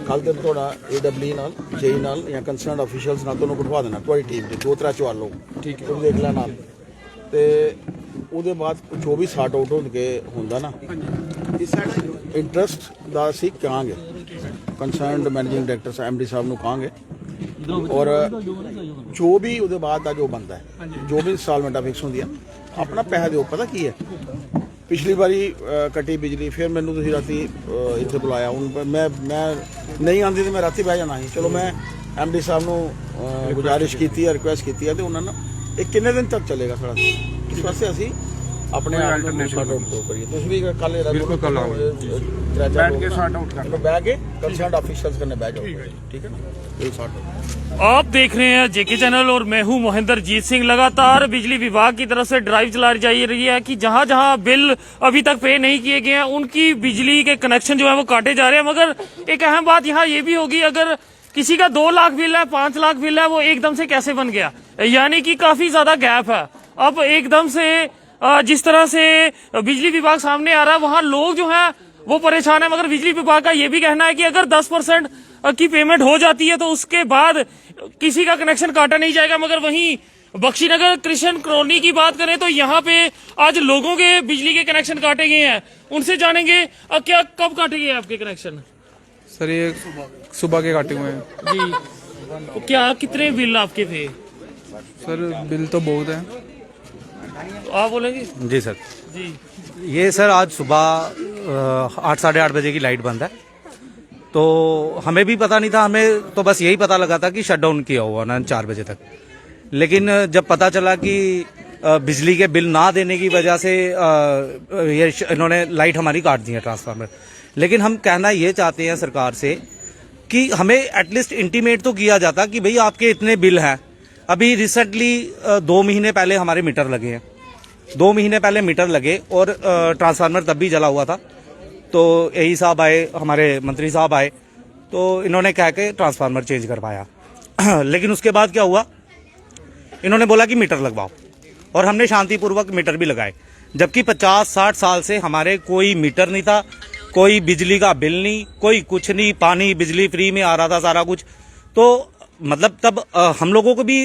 कल दिन थोड़ा AWE नाल JE नाल या कंसर्न ऑफिशियल्स नाल दोनों बिठवा देना थोड़ी टीम दे 2-3 चवाल लोग ठीक है तुम देख लेना ते ਉਹਦੇ ਬਾਅਦ ਜੋ ਵੀ ਸਾਰਟ ਆਊਟ ਹੋ ਕੇ ਹੁੰਦਾ ਨਾ ਇੰਟਰਸਟ ਦਾ ਅਸੀਂ ਕਹਾਂਗੇ ਕੰਸਰਨਡ ਮੈਨੇਜਿੰਗ ਡਾਇਰੈਕਟਰ MD ਸਾਹਿਬ ਨੂੰ ਕਹਾਂਗੇ ਔਰ ਜੋ ਵੀ ਉਹਦੇ ਬਾਅਦ ਦਾ ਜੋ ਬੰਦਾ ਹੈ ਜੋ ਵੀ ਇੰਸਟਾਲਮੈਂਟਾਂ ਫਿਕਸ ਹੁੰਦੀਆਂ ਆਪਣਾ ਪੈਸਾ ਦਿਓ ਪਤਾ ਕੀ ਹੈ पिछली बारी कटी बिजली फिर मैनू तुसीं राती इत्थे बुलाया हूँ मैं नहीं आती तो मैं राती बह जाना ही चलो मैं MD साहब नूं गुजारिश की रिक्वेस्ट की है तो उन्होंने एक किन्ने दिन तक चलेगा थोड़ा इस वास्ते असी अपने आप को सॉर्ट आउट करिए तुसीं भी कल बह के कंसर्न ऑफिशियल्स कन्नै बह जाओ ठीक है ना सॉर्ट आउट। आप देख रहे हैं जेके चैनल और मैं हूं महेंद्रजीत सिंह। लगातार बिजली विभाग की तरफ से ड्राइव चलाई जा रही है कि जहां जहां बिल अभी तक पे नहीं किए गए हैं उनकी बिजली के कनेक्शन जो है वो काटे जा रहे हैं। मगर एक अहम बात यहाँ ये भी होगी, अगर किसी का 2 लाख बिल है 5 लाख बिल है वो एकदम से कैसे बन गया, यानी कि काफी ज्यादा गैप है। अब एकदम से जिस तरह से बिजली विभाग सामने आ रहा है वहां लोग जो है वो परेशान है। मगर बिजली विभाग का ये भी कहना है कि अगर 10% की पेमेंट हो जाती है तो उसके बाद किसी का कनेक्शन काटा नहीं जाएगा। मगर वहीं बख्शीनगर कृष्ण कॉलोनी की बात करें तो यहाँ पे आज लोगों के बिजली के कनेक्शन काटे गए हैं, उनसे जानेंगे क्या कब काटे गए आपके कनेक्शन? सर ये सुबह के काटे हुए हैं जी। तो क्या कितने बिल आपके थे? सर बिल तो बहुत है। तो आप बोलेंगे? जी सर जी ये सर आज सुबह 8 साढ़े 8 बजे की लाइट बंद है तो हमें भी पता नहीं था, हमें तो बस यही पता लगा था कि शटडाउन किया हुआ ना 4 बजे तक। लेकिन जब पता चला कि बिजली के बिल ना देने की वजह से ये इन्होंने लाइट हमारी काट दी है ट्रांसफार्मर। लेकिन हम कहना ये चाहते हैं सरकार से कि हमें एटलीस्ट इंटीमेट तो किया जाता कि भाई आपके इतने बिल हैं। अभी रिसेंटली 2 महीने पहले हमारे मीटर लगे हैं, 2 महीने पहले मीटर लगे और ट्रांसफार्मर तब भी जला हुआ था। तो AE साहब आए, हमारे मंत्री साहब आए तो इन्होंने कह के ट्रांसफार्मर चेंज करवाया। लेकिन उसके बाद क्या हुआ, इन्होंने बोला कि मीटर लगवाओ और हमने शांतिपूर्वक मीटर भी लगाए। जबकि 50-60 साल से हमारे कोई मीटर नहीं था, कोई बिजली का बिल नहीं, कोई कुछ नहीं, पानी बिजली फ्री में आ रहा था सारा कुछ। तो मतलब तब हम लोगों को भी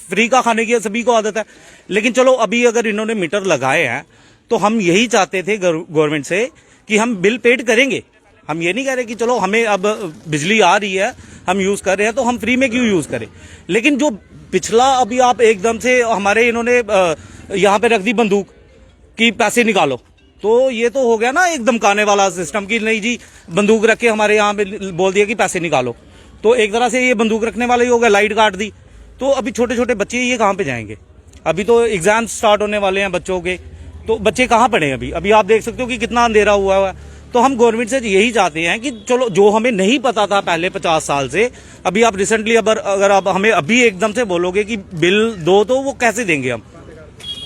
फ्री का खाने की सभी को आदत है। लेकिन चलो अभी अगर इन्होंने मीटर लगाए हैं तो हम यही चाहते थे गवर्नमेंट से कि हम बिल पेड करेंगे। हम ये नहीं कह रहे कि चलो हमें अब बिजली आ रही है हम यूज कर रहे हैं तो हम फ्री में क्यों यूज करें। लेकिन जो पिछला अभी आप एकदम से हमारे इन्होंने यहाँ पे रख दी बंदूक कि पैसे निकालो, तो ये तो हो गया ना एक धमकाने वाला सिस्टम कि नहीं जी बंदूक रख के हमारे यहाँ पे बोल दिया कि पैसे निकालो। तो एक तरह से ये बंदूक रखने वाले ही हो गया, लाइट काट दी। तो अभी छोटे छोटे बच्चे ये कहाँ पे जाएंगे? अभी तो एग्जाम स्टार्ट होने वाले हैं बच्चों के, तो बच्चे कहाँ पढ़े अभी आप देख सकते हो कि कितना अंधेरा हुआ है। तो हम गवर्नमेंट से यही चाहते हैं कि चलो जो हमें नहीं पता था पहले 50 साल से, अभी आप रिसेंटली अगर आप हमें अभी एकदम से बोलोगे कि बिल दो तो वो कैसे देंगे हम?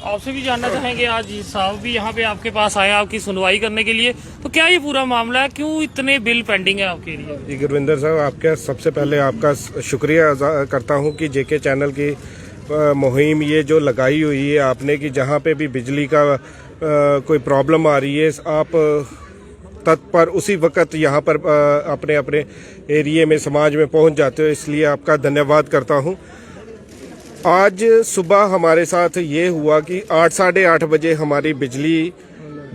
आपसे भी जानना चाहेंगे, आज साहब भी यहाँ पे आपके पास आए आपकी सुनवाई करने के लिए, तो क्या ये पूरा मामला है, क्यों इतने बिल पेंडिंग है आपके लिए? जी गुरविंदर साहब, आपका सबसे पहले आपका शुक्रिया करता हूँ कि जेके चैनल की मुहिम ये जो लगाई हुई है आपने कि जहाँ पे भी बिजली का कोई प्रॉब्लम आ रही है आप तत्पर उसी वक्त यहाँ पर अपने अपने एरिए में समाज में पहुँच जाते हो, इसलिए आपका धन्यवाद करता हूँ। आज सुबह हमारे साथ ये हुआ कि 8 साढ़े 8 बजे हमारी बिजली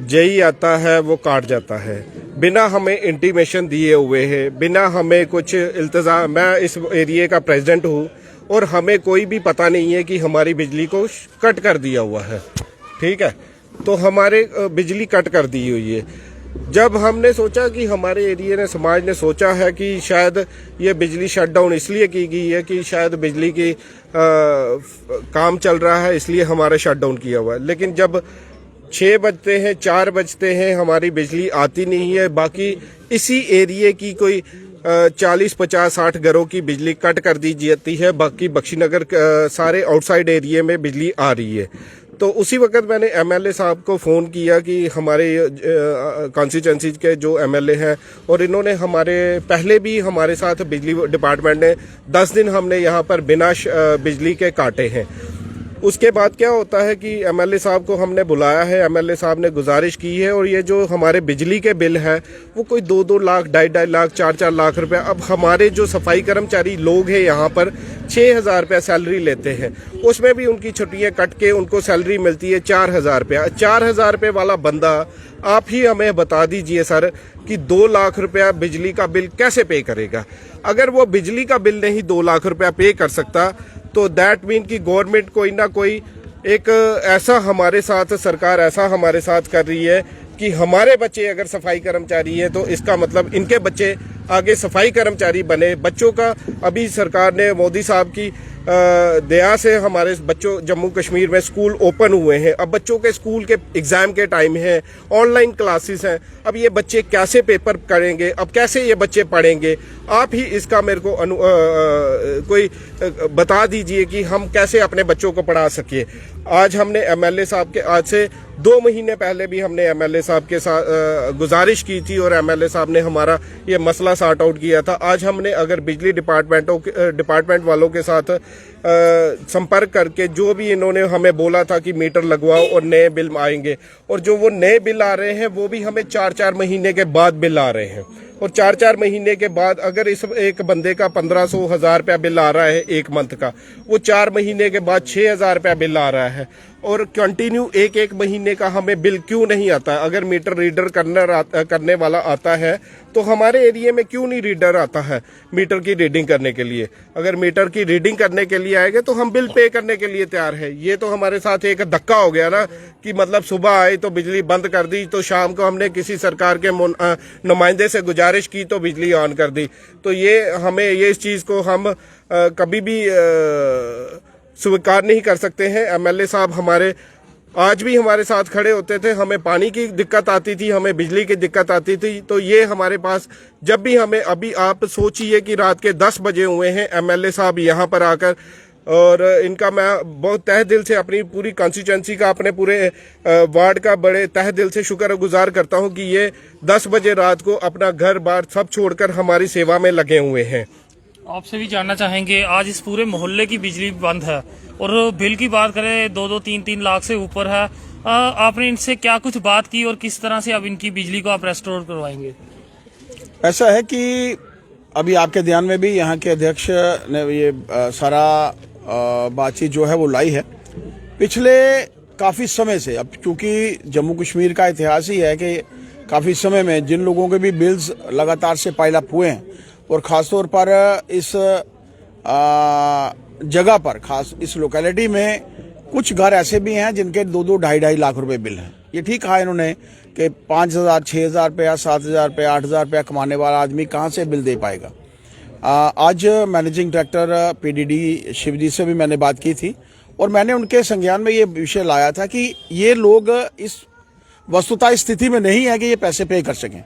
JE आता है वो काट जाता है बिना हमें इंटीमेशन दिए हुए है, बिना हमें कुछ इल्तज़ाम। मैं इस एरिए का प्रेसिडेंट हूँ और हमें कोई भी पता नहीं है कि हमारी बिजली को कट कर दिया हुआ है, ठीक है। तो हमारे बिजली कट कर दी हुई है। जब हमने सोचा कि हमारे एरिया ने समाज ने सोचा है कि शायद ये बिजली शटडाउन इसलिए की गई है कि शायद बिजली की काम चल रहा है इसलिए हमारा शटडाउन किया हुआ है। लेकिन जब 6 बजते हैं 4 बजते हैं हमारी बिजली आती नहीं है। बाकी इसी एरिए की कोई 40-50-60 घरों की बिजली कट कर दी जाती है, बाकी बख्शीनगर सारे आउटसाइड एरिया में बिजली आ रही है। तो उसी वक्त मैंने MLA साहब को फ़ोन किया कि हमारे कॉन्स्टिट्यूंसी के जो MLA हैं, और इन्होंने हमारे पहले भी हमारे साथ बिजली डिपार्टमेंट ने 10 दिन हमने यहाँ पर बिना बिजली के काटे हैं। उसके बाद क्या होता है कि एमएलए साहब को हमने बुलाया है, एमएलए साहब ने गुजारिश की है, और ये जो हमारे बिजली के बिल है वो कोई 2-2 लाख, 2.5 लाख, 4-4 लाख रुपए। अब हमारे जो सफाई कर्मचारी लोग हैं यहाँ पर 6,000 रुपया सैलरी लेते हैं, उसमें भी उनकी छुट्टियाँ कट के उनको सैलरी मिलती है 4,000 रुपया। 4,000 रुपये वाला बंदा आप ही हमें बता दीजिए सर कि 2 लाख रुपया बिजली का बिल कैसे पे करेगा। अगर वो बिजली का बिल नहीं 2 लाख रुपया पे कर सकता तो दैट मीन कि गवर्नमेंट कोई ना कोई एक ऐसा हमारे साथ, सरकार ऐसा हमारे साथ कर रही है कि हमारे बच्चे अगर सफाई कर्मचारी हैं तो इसका मतलब इनके बच्चे आगे सफाई कर्मचारी बने। बच्चों का अभी सरकार ने, मोदी साहब की दया से हमारे बच्चों जम्मू कश्मीर में स्कूल ओपन हुए हैं। अब बच्चों के स्कूल के एग्जाम के टाइम है, ऑनलाइन क्लासेस हैं। अब ये बच्चे कैसे पेपर करेंगे, अब कैसे ये बच्चे पढ़ेंगे? आप ही इसका मेरे को कोई बता दीजिए कि हम कैसे अपने बच्चों को पढ़ा सके। आज हमने एमएलए साहब के, आज से 2 महीने पहले भी हमने एमएलए साहब के साथ गुजारिश की थी और एमएलए साहब ने हमारा ये मसला सॉर्ट आउट किया था। आज हमने अगर बिजली डिपार्टमेंट वालों के साथ संपर्क करके जो भी इन्होंने हमें बोला था कि मीटर लगवाओ और नए बिल आएंगे, और जो वो नए बिल आ रहे हैं वो भी हमें 4-4 महीने के बाद बिल आ रहे हैं। और 4-4 महीने के बाद अगर इस एक बंदे का 1500-1000 रुपया बिल आ रहा है एक मंथ का, वो 4 महीने के बाद 6,000 रुपया बिल आ रहा है। और कंटिन्यू एक महीने का हमें बिल क्यों नहीं आता? अगर मीटर रीडर करने वाला आता है तो हमारे एरिया में क्यों नहीं रीडर आता है मीटर की रीडिंग करने के लिए? अगर मीटर की रीडिंग करने के लिए आएगा तो हम बिल पे करने के लिए तैयार है। ये तो हमारे साथ एक धक्का हो गया ना कि मतलब सुबह आए तो बिजली बंद कर दी, तो शाम को हमने किसी सरकार के नुमाइंदे से गुजारिश की तो बिजली ऑन कर दी। तो ये हमें, ये इस चीज़ को हम कभी भी स्वीकार नहीं कर सकते हैं। एमएलए साहब हमारे आज भी हमारे साथ खड़े होते थे। हमें पानी की दिक्कत आती थी, हमें बिजली की दिक्कत आती थी, तो ये हमारे पास जब भी हमें, अभी आप सोचिए कि रात के 10 बजे हुए हैं एमएलए साहब यहाँ पर आकर, और इनका मैं बहुत तहे दिल से, अपनी पूरी कॉन्स्टिट्यूंसी का, अपने पूरे वार्ड का बड़े तहे दिल से शुक्रगुजार करता हूँ कि ये 10 बजे रात को अपना घर बार सब छोड़कर हमारी सेवा में लगे हुए हैं। आपसे भी जानना चाहेंगे, आज इस पूरे मोहल्ले की बिजली बंद है और बिल की बात करें 2-2, 3-3 लाख से ऊपर है। आपने इनसे क्या कुछ बात की और किस तरह से अब इनकी बिजली को आप रेस्टोर करवाएंगे? ऐसा है कि अभी आपके ध्यान में भी यहाँ के अध्यक्ष ने ये सारा बातचीत जो है वो लाई है। पिछले काफ़ी समय से, अब चूंकि जम्मू कश्मीर का इतिहास ही है कि काफ़ी समय में जिन लोगों के भी बिल्स लगातार से पाइल अप हुए हैं, और ख़ासतौर पर इस जगह पर, खास इस लोकेलिटी में कुछ घर ऐसे भी हैं जिनके 2-2, 2.5 लाख रुपए बिल हैं। ये ठीक कहा इन्होंने कि 5,000, 6,000 रुपया, 7,000 रुपया, 8,000 रुपया कमाने वाला आदमी कहाँ से बिल दे पाएगा। आज मैनेजिंग डायरेक्टर पीडीडी शिवजी से भी मैंने बात की थी और मैंने उनके संज्ञान में ये विषय लाया था कि ये लोग इस वस्तुतः स्थिति में नहीं है कि ये पैसे पे कर सकें।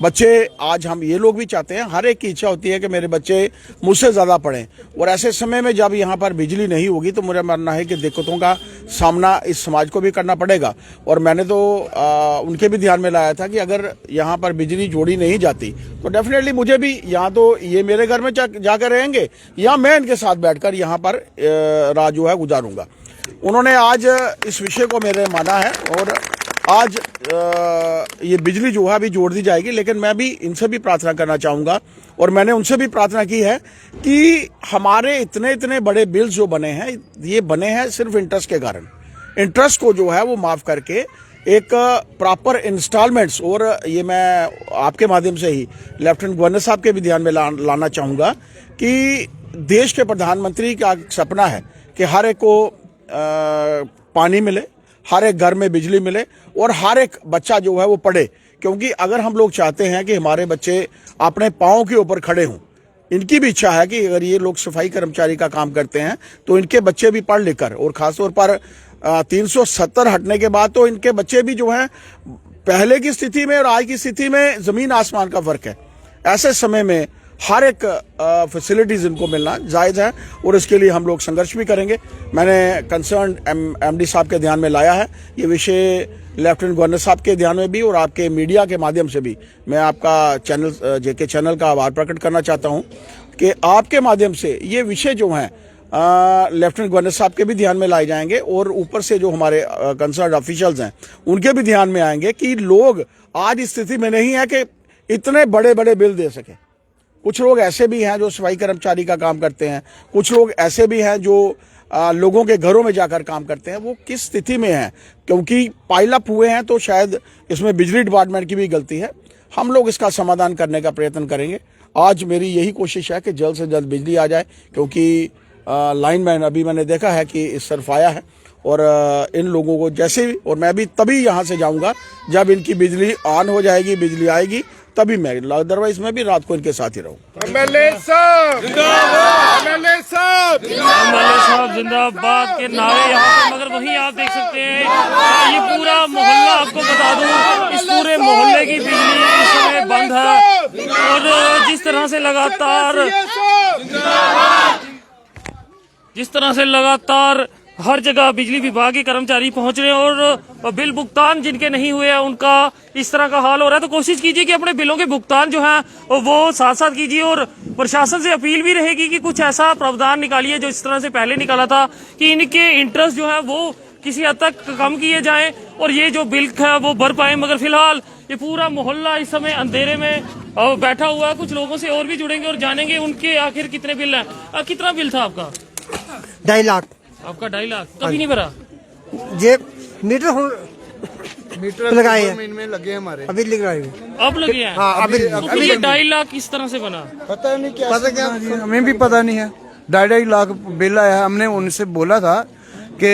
बच्चे, आज हम ये लोग भी चाहते हैं, हर एक की इच्छा होती है कि मेरे बच्चे मुझसे ज़्यादा पढ़ें, और ऐसे समय में जब यहाँ पर बिजली नहीं होगी तो मुझे मानना है कि दिक्कतों का सामना इस समाज को भी करना पड़ेगा। और मैंने तो उनके भी ध्यान में लाया था कि अगर यहाँ पर बिजली जोड़ी नहीं जाती तो डेफिनेटली मुझे भी, यहाँ तो ये मेरे घर में जाकर रहेंगे या मैं इनके साथ बैठकर यहाँ पर रात जो है गुजारूंगा। उन्होंने आज इस विषय को मेरे माना है और आज ये बिजली जो है अभी जोड़ दी जाएगी। लेकिन मैं भी इनसे भी प्रार्थना करना चाहूँगा और मैंने उनसे भी प्रार्थना की है कि हमारे इतने बड़े बिल्स जो बने हैं, ये बने हैं सिर्फ इंटरेस्ट के कारण। इंटरेस्ट को जो है वो माफ़ करके एक प्रॉपर इंस्टॉलमेंट्स, और ये मैं आपके माध्यम से ही लेफ्टिनेंट गवर्नर साहब के भी ध्यान में लाना चाहूँगा कि देश के प्रधानमंत्री का सपना है कि हर एक को पानी मिले, हर एक घर में बिजली मिले और हर एक बच्चा जो है वो पढ़े। क्योंकि अगर हम लोग चाहते हैं कि हमारे बच्चे अपने पाँव के ऊपर खड़े हों, इनकी भी इच्छा है कि अगर ये लोग सफाई कर्मचारी का काम करते हैं तो इनके बच्चे भी पढ़ लिख कर, और ख़ासतौर पर 370 हटने के बाद तो इनके बच्चे भी जो हैं पहले की स्थिति में और आज की स्थिति में ज़मीन आसमान का फ़र्क है। ऐसे समय में हर एक फैसिलिटीज़ इनको मिलना जायज़ है और इसके लिए हम लोग संघर्ष भी करेंगे। मैंने कंसर्न एमडी साहब के ध्यान में लाया है ये विषय, लेफ्टिनेंट गवर्नर साहब के ध्यान में भी, और आपके मीडिया के माध्यम से भी मैं आपका चैनल जेके चैनल का आभार प्रकट करना चाहता हूं कि आपके माध्यम से ये विषय जो हैं लेफ्टिनेंट गवर्नर साहब के भी ध्यान में लाए जाएंगे और ऊपर से जो हमारे कंसर्न ऑफिशियल्स हैं उनके भी ध्यान में आएंगे कि लोग आज इस स्थिति में नहीं है कि इतने बड़े बड़े बिल दे सके। कुछ लोग ऐसे भी हैं जो सफाई कर्मचारी का काम करते हैं, कुछ लोग ऐसे भी हैं जो लोगों के घरों में जाकर काम करते हैं। वो किस स्थिति में हैं, क्योंकि पाइलअप हुए हैं तो शायद इसमें बिजली डिपार्टमेंट की भी गलती है। हम लोग इसका समाधान करने का प्रयत्न करेंगे। आज मेरी यही कोशिश है कि जल्द से जल्द बिजली आ जाए, क्योंकि लाइनमैन अभी मैंने देखा है कि इस तरफ आया है और इन लोगों को जैसे भी, और मैं भी तभी यहाँ से जाऊँगा जब इनकी बिजली ऑन हो जाएगी, बिजली आएगी तभी मैं, अदरवाइज मैं भी रात को इनके साथ ही रहूँ। एमएलए साहब जिंदाबाद, एमएलए साहब जिंदाबाद के नारे यहाँ पे, मगर वहीं आप देख सकते हैं ये पूरा मोहल्ला, आपको बता दूं इस पूरे मोहल्ले की बिजली इस समय बंद है। और जिस तरह से लगातार हर जगह बिजली विभाग के कर्मचारी पहुंच रहे हैं और बिल भुगतान जिनके नहीं हुए हैं उनका इस तरह का हाल हो रहा है। तो कोशिश कीजिए कि अपने बिलों के भुगतान जो है वो साथ साथ कीजिए और प्रशासन से अपील भी रहेगी कि कुछ ऐसा प्रावधान निकालिए जो इस तरह से पहले निकाला था कि इनके इंटरेस्ट जो है वो किसी हद तक कम किए जाएं और ये जो बिल है वो भर पाए। मगर फिलहाल ये पूरा मोहल्ला इस समय अंधेरे में बैठा हुआ है। कुछ लोगों से और भी जुड़ेंगे और जानेंगे उनके आखिर कितने बिल हैं। कितना बिल था आपका? 2.5 लाख। आपका 2.5 लाख कभी नहीं भरा? ये मीटर लगाए हैं, इनमें लगे हमारे अभी लगाए हैं। अब लगे हैं? हाँ, अभी तो फिर ये 2.5 लाख किस तरह से बना? पता नहीं क्या हमें भी पता नहीं है। 2.5 लाख बिल आया है। हमने उनसे बोला था कि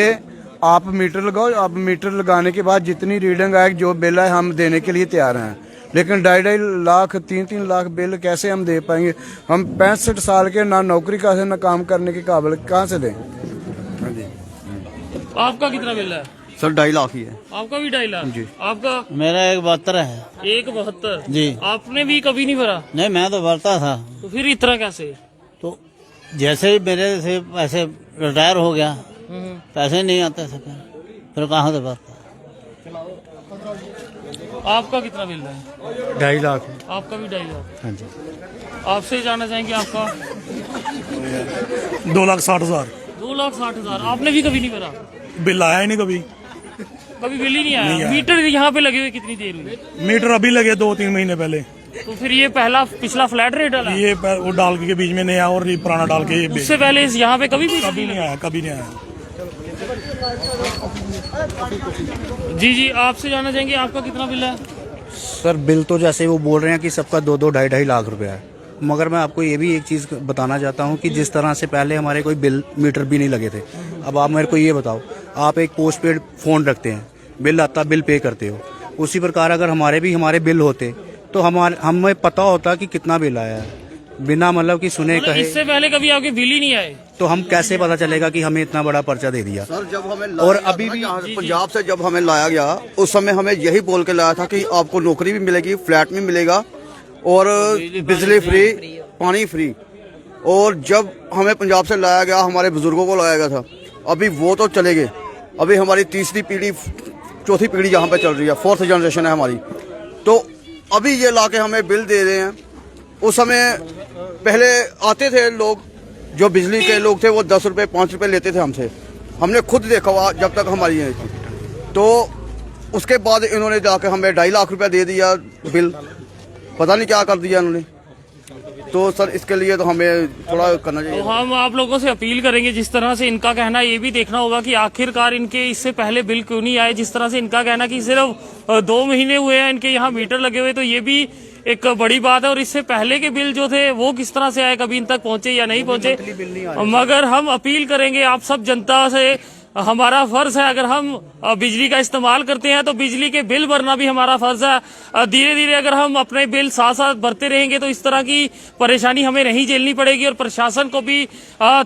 आप मीटर लगाओ, आप मीटर लगाने के बाद जितनी रीडिंग आए जो बिल है हम देने के लिए तैयार हैं। लेकिन 2.5 लाख 3-3 लाख बिल कैसे हम दे पाएंगे? हम 65 साल के, ना नौकरी का से ना काम करने के काबिल, कहाँ से दें? आपका कितना बिल है? सर 2.5 लाख ही है। आपका भी 2.5 लाख? जी। आपका? मेरा 1.72 है। 1.72? जी। आपने भी कभी नहीं भरा? नहीं, मैं तो भरता था। तो फिर इतना कैसे? तो जैसे ही मेरे से ऐसे रिटायर हो गया, पैसे नहीं आते थे, फिर कहाँ से भरता। आपका कितना बिल है? 2.5 लाख। आपका भी 2.5 लाख? हाँ जी। आपसे जानना चाहेंगे आपका? 2,60,000 2,60,000। आपने भी कभी नहीं भरा? बिल आया ही नहीं कभी। कभी बिल ही नहीं आया? मीटर यहाँ पे लगे हुए कितनी देर हुई? मीटर अभी लगे 2-3 महीने पहले। तो फिर ये पिछला फ्लैट रेट डाला? ये वो डाल के बीच में नया और ये पुराना डाल के, ये उससे पहले यहाँ पे कभी नहीं आया, कभी नहीं आया। जी आपसे जानना चाहेंगे आपका कितना बिल है? सर बिल तो जैसे वो बोल रहे हैं कि सबका 2-2, 2.5 लाख रुपया है, मगर मैं आपको ये भी एक चीज़ बताना चाहता हूँ कि जिस तरह से पहले हमारे कोई बिल मीटर भी नहीं लगे थे, अब आप मेरे को ये बताओ, आप एक पोस्ट पेड फ़ोन रखते हैं, बिल आता, बिल पे करते हो, उसी प्रकार अगर हमारे बिल होते तो हमें पता होता कि कितना बिल आया है, बिना मतलब कि सुने कहे। इससे पहले कभी आपके बिल ही नहीं आए तो हम कैसे पता चलेगा कि हमें इतना बड़ा पर्चा दे दिया? सर जब हमें और अभी भी पंजाब से जब हमें लाया गया, उस समय हमें यही बोल के लाया था कि आपको नौकरी भी मिलेगी, फ्लैट भी मिलेगा और बिजली फ्री, पानी फ्री। और जब हमें पंजाब से लाया गया, हमारे बुजुर्गों को लाया गया था, अभी वो तो चले गए। अभी हमारी तीसरी पीढ़ी, चौथी पीढ़ी यहाँ पे चल रही है, 4th जनरेशन है हमारी। तो अभी ये लाके हमें बिल दे रहे हैं। उस समय पहले आते थे लोग, जो बिजली के लोग थे, वो 10 रुपये 5 रुपये लेते थे हमसे। हमने खुद देखा हुआ जब तक हमारी ये थी। तो उसके बाद इन्होंने जाके हमें 2.5 लाख रुपया दे दिया बिल, पता नहीं क्या कर दिया इन्होंने। तो सर इसके लिए तो हमें थोड़ा करना चाहिए। तो हम आप लोगों से अपील करेंगे, जिस तरह से इनका कहना, ये भी देखना होगा कि आखिरकार इनके इससे पहले बिल क्यों नहीं आए। जिस तरह से इनका कहना कि सिर्फ 2 महीने हुए हैं इनके यहाँ मीटर लगे हुए, तो ये भी एक बड़ी बात है। और इससे पहले के बिल जो थे वो किस तरह से आए, कभी इन तक पहुंचे या नहीं पहुंचे। मगर हम अपील करेंगे आप सब जनता से, हमारा फर्ज है, अगर हम बिजली का इस्तेमाल करते हैं तो बिजली के बिल भरना भी हमारा फर्ज है। धीरे धीरे अगर हम अपने बिल साथ साथ भरते रहेंगे तो इस तरह की परेशानी हमें नहीं झेलनी पड़ेगी और प्रशासन को भी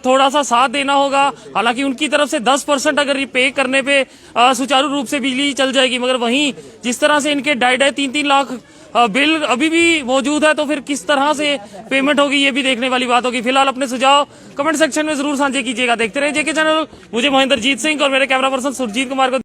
थोड़ा सा साथ देना होगा। हालांकि उनकी तरफ से 10% अगर पे करने पे सुचारू रूप से बिजली चल जाएगी, मगर वहीं जिस तरह से इनके 2.5, 3-3 लाख बिल अभी भी मौजूद है, तो फिर किस तरह से पेमेंट होगी ये भी देखने वाली बात होगी। फिलहाल अपने सुझाव कमेंट सेक्शन में जरूर साझा कीजिएगा। देखते रहिए जेके चैनल। मुझे महेंद्रजीत सिंह और मेरे कैमरा पर्सन सुरजीत कुमार को